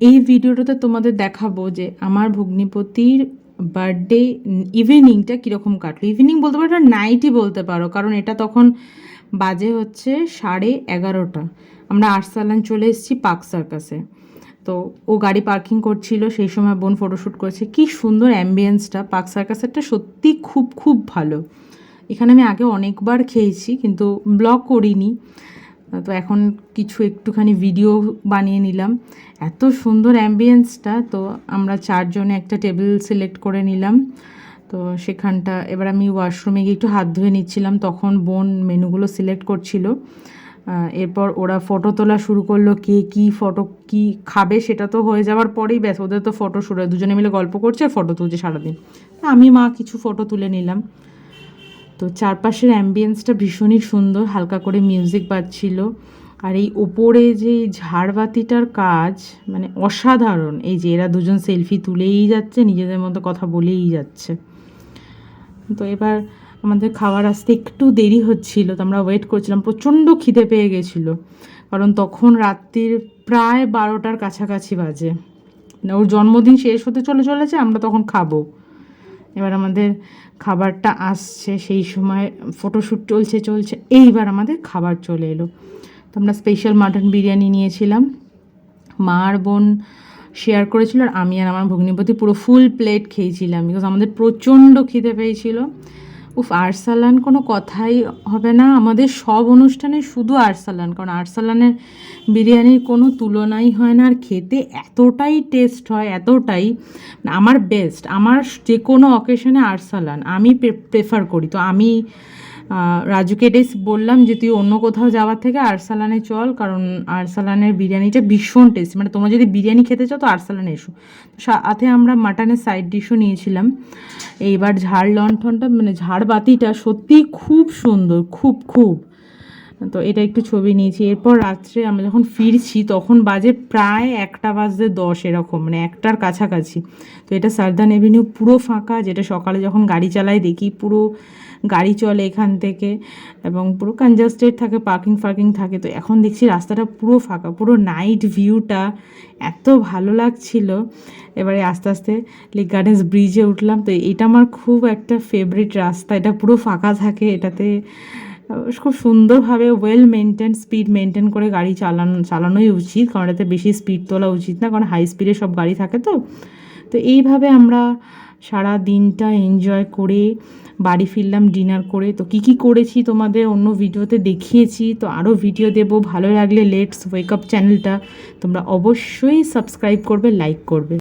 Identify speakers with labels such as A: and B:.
A: এই ভিডিওটাতে তোমাদের দেখাবো যে আমার ভগ্নিপতির বার্থডে ইভিনিংটা কীরকম কাটলো। ইভিনিং বলতে পারো, এটা নাইটই বলতে পারো, কারণ এটা তখন বাজে হচ্ছে 11:30। আমরা আরসালান চলে এসেছি পার্ক সার্কাসে। তো ও গাড়ি পার্কিং করছিল, সেই সময় বোন ফটোশ্যুট করেছে। কি সুন্দর অ্যাম্বিয়েন্সটা, পার্ক সার্কাসেরটা সত্যি খুব খুব ভালো। এখানে আমি আগে অনেকবার খেয়েছি কিন্তু ব্লগ করিনি, তো এখন কিছু একটুখানি ভিডিও বানিয়ে নিলাম। এত সুন্দর অ্যাম্বিয়েন্সটা। তো আমরা 4 জনে একটা টেবিল সিলেক্ট করে নিলাম। তো সেখানটা এবার আমি ওয়াশরুমে গিয়ে একটু হাত ধুয়ে নিচ্ছিলাম, তখন বোন মেনুগুলো সিলেক্ট করছিল। এরপর ওরা ফটো তোলা শুরু করলো, কে কী ফটো কী খাবে সেটা তো হয়ে যাওয়ার পরেই ব্যাস ওদের তো ফটো শুরু হয়। দুজনে মিলে গল্প করছে আর ফটো তুলছে সারাদিন। আমি মা কিছু ফটো তুলে নিলাম। তো চারপাশের অ্যাম্বিয়েন্সটা ভীষণই সুন্দর, হালকা করে মিউজিক বাজছিল। আর এই ওপরে যে ঝাড়বাতিটার কাজ মানে অসাধারণ। এই যে এরা দুজন সেলফি তুলেই যাচ্ছে, নিজেদের মতো কথা বলেই যাচ্ছে। তো এবার আমাদের খাবার আসতে একটু দেরি হচ্ছিল, তো আমরা ওয়েট করছিলাম। প্রচণ্ড খিদে পেয়ে গেছিলো, কারণ তখন রাত্রির প্রায় 12টার কাছাকাছি বাজে। মানে ওর জন্মদিন শেষ হতে চলেছে, আমরা তখন খাবো। এবার আমাদের খাবারটা আসছে, সেই সময় ফটোশ্যুট চলছে। এইবার আমাদের খাবার চলে এলো। তো আমরা স্পেশাল মাটন বিরিয়ানি নিয়েছিলাম, মা আর বোন শেয়ার করেছিল, আর আমি আর আমার ভগ্নিপতি পুরো ফুল প্লেট খেয়েছিলাম, বিকজ আমাদের প্রচণ্ড খিদে পেয়েছিল। আরসালান কোনো কথাই হবে না, আমাদের সব অনুষ্ঠানে শুধু আরসালান, কারণ আরসালানের বিরিয়ানির কোনো তুলনাই হয় না। আর খেতে এতটাই টেস্ট হয়, এতটাই আমার বেস্ট। আমার যে কোনো অকেশনে আরসালান আমি প্রেফার করি। তো আমি রাজুকে এটাই বললাম যে তুই অন্য কোথাও যাওয়ার থেকে আরসালানে চল, কারণ আরসালানের বিরিয়ানিটা ভীষণ টেস্টি। মানে তোমরা যদি বিরিয়ানি খেতে চাও তো আরসালানে এসো। সাথে আমরা মাটনের সাইড ডিশও নিয়েছিলাম। এইবার ঝাড় লণ্ঠনটা মানে ঝাড়বাতিটা সত্যিই খুব সুন্দর, খুব খুব। তো এটা একটু ছবি নিয়েছি। এরপর রাত্রে আমরা যখন ফিরছি তখন বাজে প্রায় 1:10 এরকম, মানে 1টার কাছাকাছি। তো এটা সারদান এভিনিউ পুরো ফাঁকা, যেটা সকালে যখন গাড়ি চালাই দেখি পুরো গাড়ি চলে এখান থেকে, এবং পুরো কনজাস্টেড থাকে, পার্কিং থাকে। তো এখন দেখছি রাস্তাটা পুরো ফাঁকা, পুরো নাইট ভিউটা এত ভালো লাগছিল। এবারে আস্তে আস্তে লেক গার্ডেন্স ব্রিজে উঠলাম। তো এটা আমার খুব একটা ফেভারিট রাস্তা, এটা পুরো ফাঁকা থাকে। এটাতে খুব সুন্দরভাবে ওয়েল মেনটেন, স্পিড মেনটেন করে গাড়ি চালানোই উচিত, কারণ এটাতে বেশি স্পিড তোলা উচিত না, কারণ হাই স্পিডে সব গাড়ি থাকে। তো এইভাবে আমরা সারা দিনটা এনজয় করে বাড়ি ফিরলাম ডিনার করে। তো কী করেছি তোমাদের অন্য ভিডিওতে দেখিয়েছি, তো আরও ভিডিও দেবো। ভালো লাগলে লেটস ওয়েক আপ চ্যানেলটা তোমরা অবশ্যই সাবস্ক্রাইব করবে, লাইক করবে।